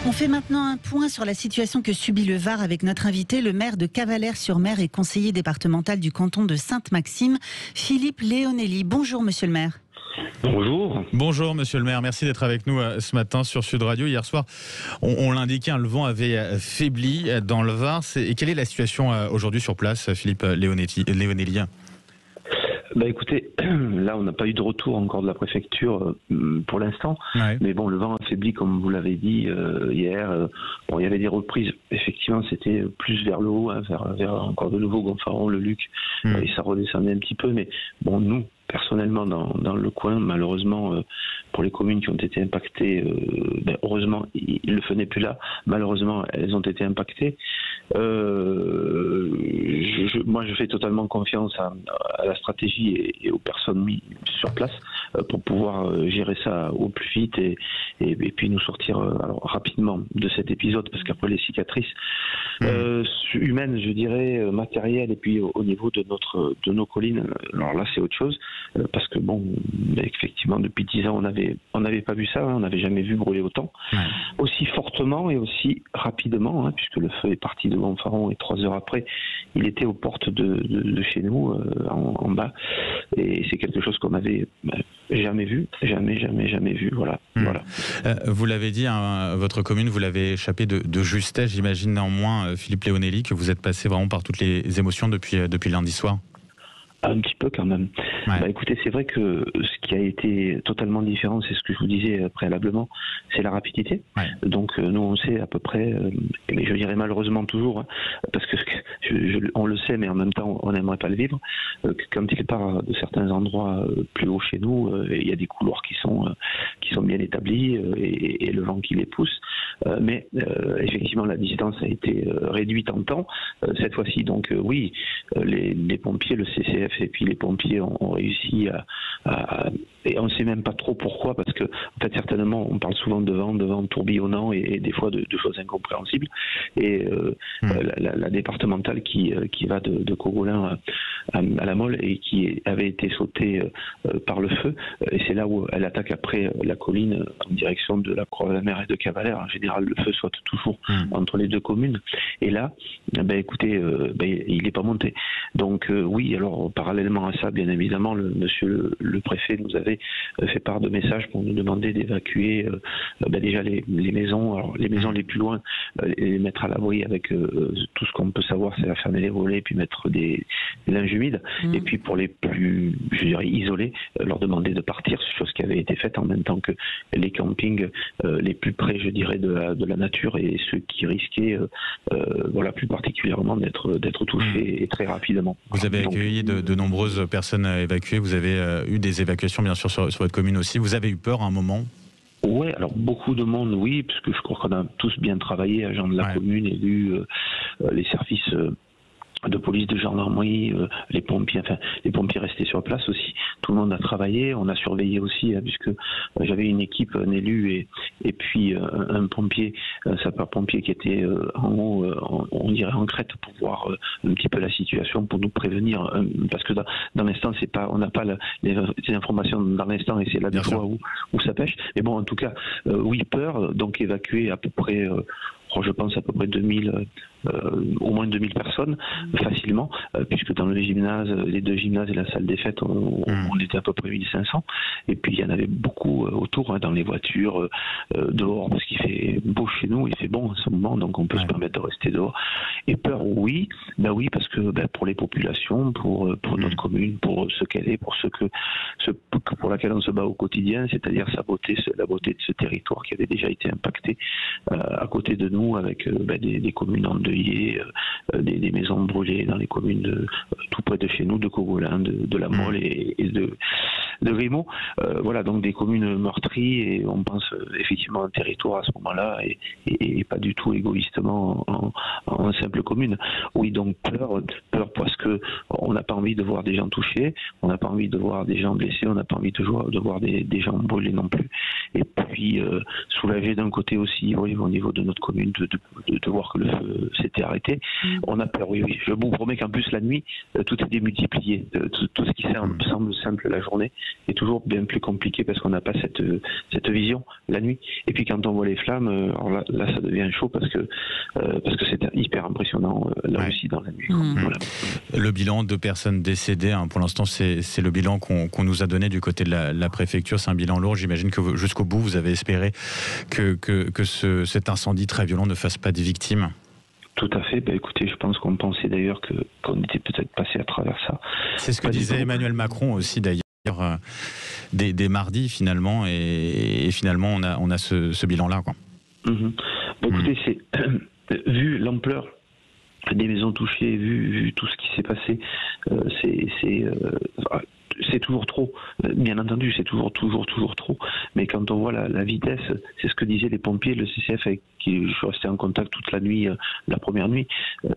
On fait maintenant un point sur la situation que subit le Var avec notre invité, le maire de Cavalère-sur-Mer et conseiller départemental du canton de Sainte-Maxime, Philippe Leonelli. Bonjour monsieur le maire. Bonjour. Bonjour monsieur le maire, merci d'être avec nous ce matin sur Sud Radio. Hier soir, on l'indiquait, le vent avait faibli dans le Var. Et quelle est la situation aujourd'hui sur place, Philippe Leonelli? Écoutez, là on n'a pas eu de retour encore de la préfecture pour l'instant, ouais. Mais bon, le vent a faibli comme vous l'avez dit hier. Bon, il y avait des reprises, effectivement c'était plus vers le haut, hein, vers encore de nouveau Gonfaron, le Luc, et ça redescendait un petit peu, mais bon, nous personnellement dans le coin, malheureusement pour les communes qui ont été impactées, heureusement le feu n'est plus là, malheureusement elles ont été impactées. Moi je fais totalement confiance à la stratégie et aux personnes mises sur place pour pouvoir gérer ça au plus vite et puis nous sortir rapidement de cet épisode, parce qu'après les cicatrices humaines, je dirais, matérielles, et puis au niveau de nos collines, alors là c'est autre chose, parce que bon, effectivement depuis 10 ans on n'avait pas vu ça, hein, on n'avait jamais vu brûler autant, aussi fortement et aussi rapidement, hein, puisque le feu est parti de Gonfaron et 3 heures après il était aux portes de chez nous en bas, et c'est quelque chose qu'on n'avait jamais vu, jamais vu, voilà. Vous l'avez dit, hein, votre commune, vous l'avez échappé de justesse. J'imagine néanmoins, Philippe Leonelli, que vous êtes passé vraiment par toutes les émotions depuis lundi soir. Un petit peu quand même. Ouais. Écoutez, c'est vrai que ce qui a été totalement différent, c'est ce que je vous disais préalablement, c'est la rapidité. Ouais. Donc nous on sait à peu près, mais je dirais malheureusement toujours, hein, parce que on le sait, mais en même temps on n'aimerait pas le vivre, que quand il part de certains endroits plus haut chez nous, il y a des couloirs qui sont bien établis et le vent qui les pousse. Mais effectivement la distance a été réduite en temps cette fois-ci. Donc oui, les pompiers, le CCF et puis les pompiers ont réussi et on ne sait même pas trop pourquoi, parce que en fait certainement on parle souvent de vent tourbillonnant et des fois de choses incompréhensibles, et la départementale qui va de Cogolin à la Mole et qui avait été sautée par le feu, et c'est là où elle attaque après la colline en direction de la Croix-de-la-Mer et de Cavalère. En général le feu saute toujours entre les deux communes, et là écoutez, il n'est pas monté. Donc oui, alors parallèlement à ça, bien évidemment, monsieur le préfet nous avait fait part de messages pour nous demander d'évacuer déjà les maisons. Alors les maisons les plus loin, les mettre à l'abri avec tout ce qu'on peut savoir, c'est à fermer les volets, puis mettre des linges humides. Et puis pour les plus, je dirais, isolés, leur demander de partir, chose qui avait été faite en même temps que les campings les plus près, je dirais, de la nature, et ceux qui risquaient, plus particulièrement d'être touchés et très rapidement. Vous avez accueilli de nombreuses personnes évacuées. Vous avez eu des évacuations, bien sûr, sur votre commune aussi. Vous avez eu peur à un moment? Oui, alors beaucoup de monde, oui, parce que je crois qu'on a tous bien travaillé, agents de la commune, élus, les services de police, de gendarmerie, les pompiers restaient sur place aussi. Tout le monde a travaillé, on a surveillé aussi, hein, puisque j'avais une équipe, un élu et puis un pompier, un sapeur-pompier qui était en haut, on dirait en crête, pour voir un petit peu la situation, pour nous prévenir, parce que dans l'instant, c'est pas, on n'a pas les informations dans l'instant, et c'est là des fois où ça pêche. Mais bon, en tout cas, oui, peur, donc évacuer à peu près, je pense à peu près 2000, au moins 2000 personnes facilement, puisque dans le gymnase, les deux gymnases et la salle des fêtes, on était à peu près 1500, et puis il y en avait beaucoup autour, hein, dans les voitures, dehors, parce qu'il fait beau chez nous, il fait bon en ce moment, donc on peut se permettre de rester dehors. Et peur, oui, parce que pour les populations, pour notre commune, pour ce qu'elle est, pour laquelle on se bat au quotidien, c'est-à-dire la beauté de ce territoire qui avait déjà été impacté à côté de nous, avec des communes endeuillées, des maisons brûlées dans les communes tout près de chez nous, de Cogolin, de la Mole et de Grimaud. Voilà, donc des communes meurtries, et on pense effectivement à un territoire à ce moment-là, et pas du tout égoïstement en simple commune. Oui, donc peur parce que on n'a pas envie de voir des gens touchés, on n'a pas envie de voir des gens blessés, on n'a pas envie de voir des gens brûlés non plus. Et puis soulagé d'un côté aussi, oui, au niveau de notre commune, de voir que le feu s'était arrêté. On a peur, oui. Je vous promets qu'en plus la nuit, tout est démultiplié. Tout ce qui semble simple la journée est toujours bien plus compliqué parce qu'on n'a pas cette vision la nuit. Et puis quand on voit les flammes, alors là ça devient chaud parce que c'est hyper impressionnant là aussi dans la nuit. Voilà. Le bilan de personnes décédées, hein, pour l'instant c'est le bilan qu'on nous a donné du côté de la préfecture. C'est un bilan lourd. J'imagine que jusqu'au bout vous avez espéré que cet incendie très violent ne fasse pas de victimes. Tout à fait. Écoutez, je pense qu'on pensait d'ailleurs qu'on était peut-être passé à travers ça. C'est ce que disait Emmanuel Macron aussi d'ailleurs des mardis finalement, et finalement on a ce bilan-là, quoi. Écoutez, c'est vu l'ampleur des maisons touchées, vu tout ce qui s'est passé, c'est toujours trop. Bien entendu, c'est toujours trop. Mais quand on voit la vitesse, c'est ce que disaient les pompiers, le CCF avec qui je suis resté en contact toute la nuit, la première nuit.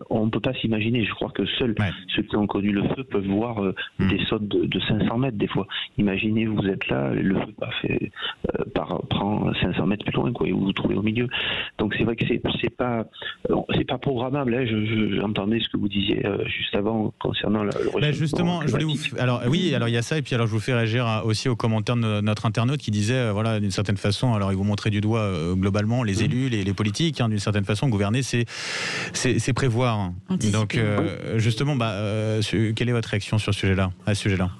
On ne peut pas s'imaginer. Je crois que seuls ceux qui ont connu le feu peuvent voir des sautes de 500 mètres des fois. Imaginez, vous êtes là, le feu prend 500 mètres plus loin, quoi, et vous vous trouvez au milieu. Donc c'est vrai que c'est pas programmable. Hein. J'entendais ce que vous disiez juste avant concernant le réchauffement justement, je voulais vous. Alors oui, alors il y a ça, et puis alors je vous fais réagir aussi aux commentaires de notre internaute qui disait voilà, d'une certaine façon, alors ils vous montraient du doigt globalement les élus, les politiques, hein, d'une certaine façon, gouverner c'est prévoir. Donc justement, quelle est votre réaction sur ce sujet-là, à ce sujet-là?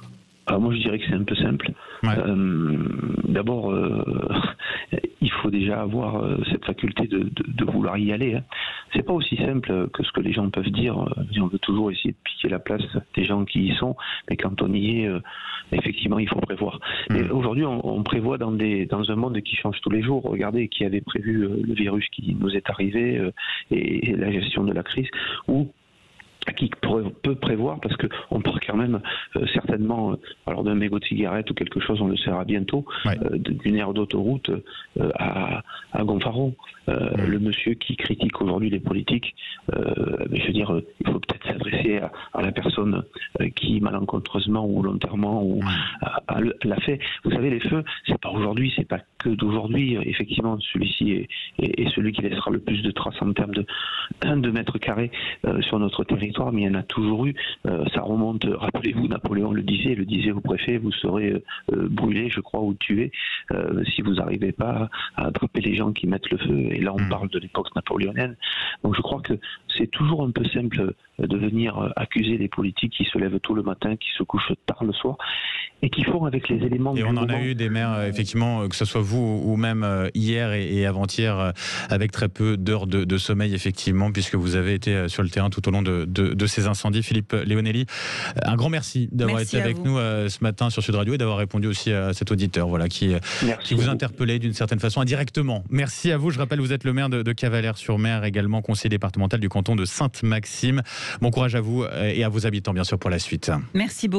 Alors moi je dirais que c'est un peu simple. D'abord, il faut déjà avoir cette faculté de vouloir y aller. Hein. C'est pas aussi simple que ce que les gens peuvent dire. On veut toujours essayer de piquer la place des gens qui y sont, mais quand on y est, effectivement, il faut prévoir. Mais aujourd'hui, on prévoit dans un monde qui change tous les jours. Regardez, qui avait prévu le virus qui nous est arrivé et la gestion de la crise, ou qui peut prévoir, parce qu'on part quand même certainement alors d'un mégot de cigarette ou quelque chose, on le saura bientôt, d'une aire d'autoroute à Gonfaron. Le monsieur qui critique aujourd'hui les politiques, je veux dire, il faut peut-être s'adresser à la personne qui malencontreusement ou volontairement l'a fait. Vous savez, les feux, c'est pas aujourd'hui, c'est pas que d'aujourd'hui. Effectivement, celui-ci est celui qui laissera le plus de traces en termes de mètres carrés sur notre territoire, mais il y en a toujours eu. Ça remonte, rappelez-vous, Napoléon le disait au préfet, vous serez brûlé, je crois, ou tué, si vous n'arrivez pas à attraper les gens qui mettent le feu. Et là, on parle de l'époque napoléonienne. Donc je crois que c'est toujours un peu simple de venir accuser des politiques qui se lèvent tôt le matin, qui se couchent tard le soir, et qui font avec les éléments du moment. Et on en a eu des maires, effectivement, que ce soit vous ou même hier et avant-hier, avec très peu d'heures de sommeil, effectivement, puisque vous avez été sur le terrain tout au long de ces incendies. Philippe Leonelli, un grand merci d'avoir été avec nous ce matin sur Sud Radio et d'avoir répondu aussi à cet auditeur qui vous interpellait d'une certaine façon indirectement. Merci à vous. Je rappelle, vous êtes le maire de Cavalères-sur-Mer, également conseiller départemental du canton de Sainte-Maxime. Bon courage à vous et à vos habitants, bien sûr, pour la suite. Merci beaucoup.